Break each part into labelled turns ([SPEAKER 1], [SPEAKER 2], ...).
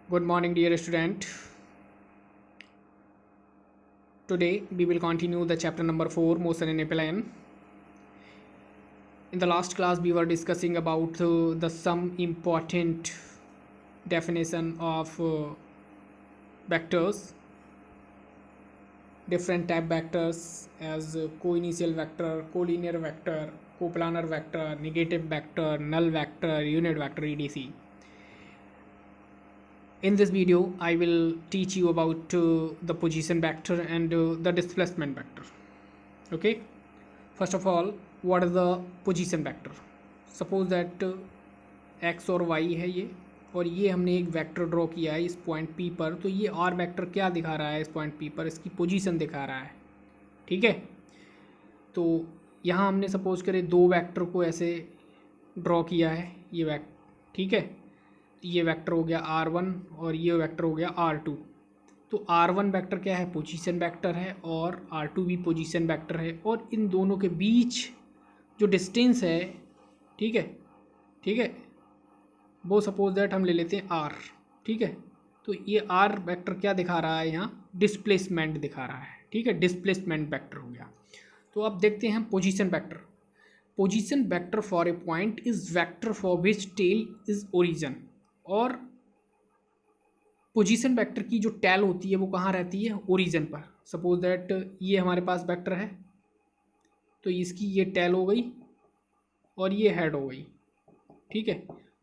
[SPEAKER 1] Good morning, dear student. Today we will continue the chapter number 4, motion in a plane. In the last class, we were discussing about some important definition of vectors, different type vectors as co-initial vector, collinear vector, coplanar vector, negative vector, null vector, unit vector, etc. In this video I will teach you about the position vector and the displacement vector. Okay, first of all, what is the position vector? Suppose that x और y है ये, और ये हमने एक vector draw किया है इस पॉइंट P पर, तो ये r वेक्टर क्या दिखा रहा है? इस पॉइंट P पर इसकी पोजीशन दिखा रहा है। ठीक है, तो यहाँ हमने सपोज करें दो वेक्टर को ऐसे ड्रॉ किया है, ये वेक्टर, ठीक है, ये वेक्टर हो गया r1 और ये वेक्टर हो गया r2। तो r1 वेक्टर क्या है? पोजीशन वेक्टर है, और r2 भी पोजीशन वेक्टर है, और इन दोनों के बीच जो डिस्टेंस है, ठीक है, ठीक है, वो सपोज दैट हम ले लेते हैं r। ठीक है, तो ये r वेक्टर क्या दिखा रहा है? यहाँ डिस्प्लेसमेंट दिखा रहा है। ठीक है, डिस्प्लेसमेंट वेक्टर हो गया। तो अब देखते हैं position vector. Position vector for a point is vector for which tail is origin. और पोजीशन वेक्टर की जो टेल होती है वो कहाँ रहती है? ओरिजिन पर। सपोज दैट ये हमारे पास वेक्टर है, तो इसकी ये टेल हो गई और ये हेड हो गई। ठीक है,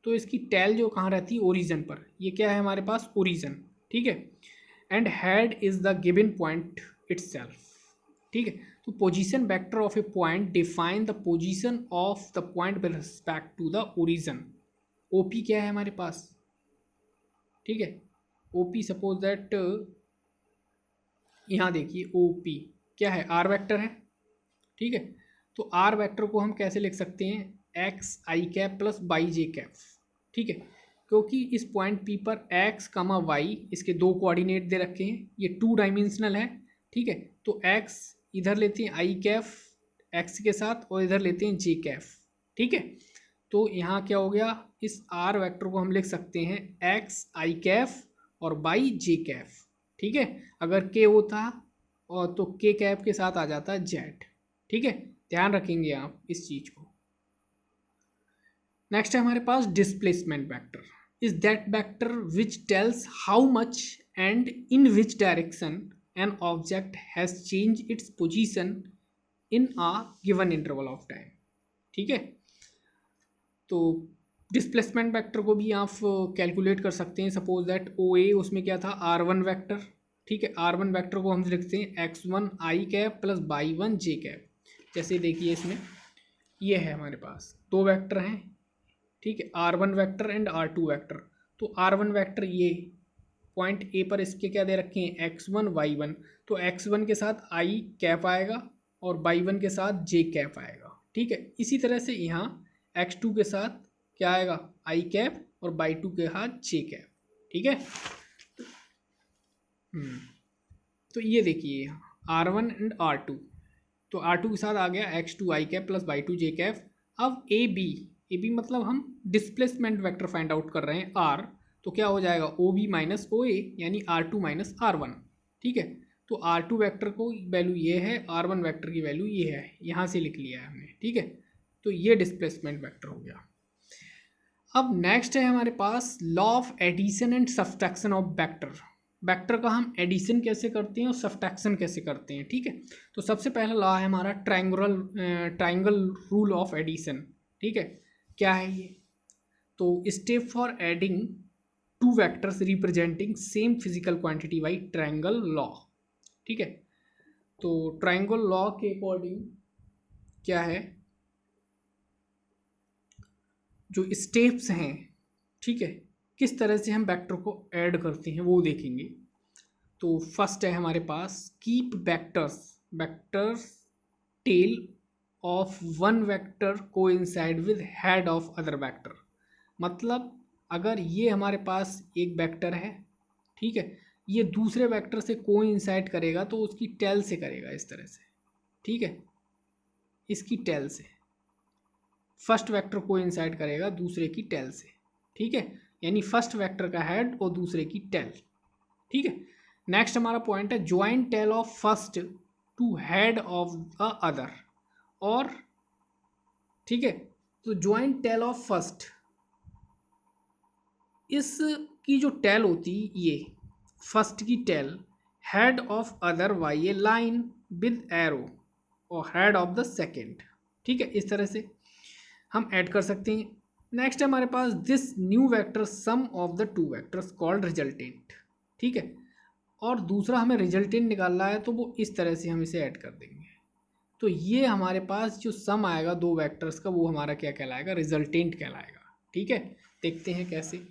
[SPEAKER 1] तो इसकी टेल जो कहाँ रहती है? ओरिजिन पर। ये क्या है हमारे पास? ओरिजिन। ठीक है, and head is the given point itself. ठीक है, तो position vector of a point define the position of the point with respect to the origin. OP क्या है हमारे पास? ठीक है, ओपी सपोज दैट यहाँ देखिए ओपी क्या है? आर वेक्टर है। ठीक है, तो आर वेक्टर को हम कैसे लिख सकते हैं? एक्स आई कैप प्लस वाई जे कैप। ठीक है, क्योंकि इस पॉइंट पी पर एक्स कमा वाई इसके दो कोऑर्डिनेट दे रखे हैं, ये 2 डायमेंशनल है। ठीक है, तो एक्स इधर लेते हैं आई कैफ एक्स के साथ, और इधर लेते हैं जे कैफ। ठीक है, तो यहाँ क्या हो गया? इस आर वेक्टर को हम लिख सकते हैं एक्स आई कैफ और बाई जे कैफ। ठीक है, अगर के होता और तो के कैप के साथ आ जाता जेड। ठीक है, ध्यान रखेंगे आप इस चीज को। नेक्स्ट है हमारे पास displacement vector. Is that vector which tells how much and in which direction an object has change its position in a given interval of time. ठीक है, तो डिस्प्लेसमेंट वेक्टर को भी आप कैलकुलेट कर सकते हैं। सपोज दैट ओ ए उसमें क्या था? r1 vector. ठीक है, r1 वेक्टर को हम लिखते हैं x1 आई कैप प्लस y1 जे कैप। जैसे देखिए इसमें ये है हमारे पास दो वेक्टर हैं। ठीक है, r1 vector and r2 vector. तो r1 वेक्टर ये पॉइंट ए पर इसके क्या दे रखे हैं? x1 y1। तो x1 के साथ आई कैप आएगा और y1 के साथ जे कैप आएगा। ठीक है, इसी तरह से यहाँ x2 के साथ क्या आएगा? आई कैप और y2 के साथ जे कैप। ठीक है, तो ये देखिए r1 एंड r2। तो r2 के साथ आ गया x2 आई कैप प्लस y2 जे कैप। अब ए बी मतलब हम डिस्प्लेसमेंट वेक्टर फाइंड आउट कर रहे हैं r, तो क्या हो जाएगा? ओ बी माइनस ओ ए, यानी r2 माइनस r1। ठीक है, तो r2 वेक्टर को वैल्यू ये है, r1 वेक्टर की वैल्यू ये है, यहाँ से लिख लिया है हमने। ठीक है, तो ये डिस्प्लेसमेंट वेक्टर हो गया। अब नेक्स्ट है हमारे पास law of addition and subtraction of vector. Vector का हम एडिशन कैसे करते हैं और सब्सट्रैक्शन कैसे करते हैं। ठीक है, तो सबसे पहला लॉ है हमारा ट्रायंगल रूल ऑफ एडिशन। ठीक है, क्या है ये? तो step for adding two vectors representing same physical quantity by triangle law. ठीक है, तो ट्रायंगल लॉ के अकॉर्डिंग क्या है, जो स्टेप्स हैं, ठीक है, किस तरह से हम वेक्टर को ऐड करते हैं वो देखेंगे। तो फर्स्ट है हमारे पास keep vectors tail of one vector coincide with head of other vector. मतलब अगर ये हमारे पास एक वेक्टर है, ठीक है, ये दूसरे वेक्टर से कोइंसाइड करेगा तो उसकी टेल से करेगा इस तरह से। ठीक है, इसकी टेल से फर्स्ट वेक्टर कोइंसाइड करेगा दूसरे की टेल से। ठीक है, यानी फर्स्ट वेक्टर का हेड और दूसरे की टेल। ठीक है, नेक्स्ट हमारा पॉइंट है join tail of first to head of the other. और ठीक है, तो ज्वाइन टेल ऑफ फर्स्ट, इसकी जो टेल होती ये फर्स्ट की tail head of other via a line with arrow और हेड ऑफ द सेकेंड। ठीक है, इस तरह से हम ऐड कर सकते हैं। नेक्स्ट है हमारे पास this new vector sum of the two vectors called resultant. ठीक है, और दूसरा हमें रिजल्टेंट निकालना है, तो वो इस तरह से हम इसे ऐड कर देंगे। तो ये हमारे पास जो सम आएगा दो वेक्टर्स का, वो हमारा क्या कहलाएगा, रिजल्टेंट कहलाएगा। ठीक है, देखते हैं कैसे।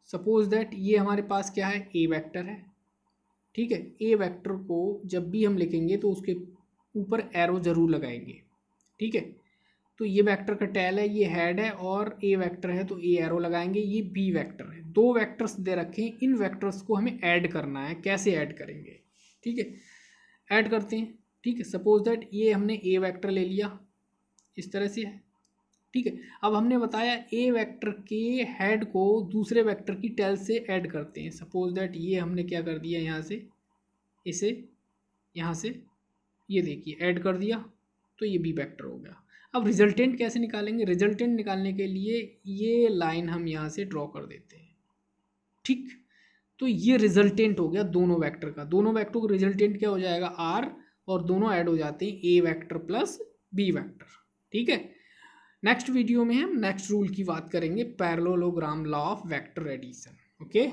[SPEAKER 1] सपोज दैट ये हमारे पास क्या है, ए वेक्टर है। ठीक है, ए वेक्टर को जब भी हम लिखेंगे तो उसके ऊपर एरो जरूर लगाएंगे। ठीक है, तो ये वेक्टर का टेल है, ये हेड है, और ए वेक्टर है तो ए एरो लगाएंगे। ये बी वेक्टर है, दो वेक्टर्स दे रखे हैं, इन वेक्टर्स को हमें ऐड करना है। कैसे ऐड करेंगे, ठीक है, ऐड करते हैं। ठीक है, सपोज दैट ये हमने ए वेक्टर ले लिया, इस तरह से है। ठीक है, अब हमने बताया ए वेक्टर के हेड को दूसरे वेक्टर की टेल से ऐड करते हैं। सपोज दैट ये हमने क्या कर दिया, यहाँ से इसे यहाँ से ये देखिए ऐड कर दिया, तो ये बी वेक्टर हो गया। अब रिजल्टेंट कैसे निकालेंगे, रिजल्टेंट निकालने के लिए ये लाइन हम यहाँ से ड्रॉ कर देते हैं। ठीक, तो ये रिजल्टेंट हो गया दोनों वेक्टर का। दोनों वेक्टर का रिजल्टेंट क्या हो जाएगा, आर, और दोनों ऐड हो जाते हैं ए वेक्टर प्लस बी वेक्टर। ठीक है, नेक्स्ट वीडियो में हम नेक्स्ट रूल की बात करेंगे, parallelogram law of vector addition. Okay.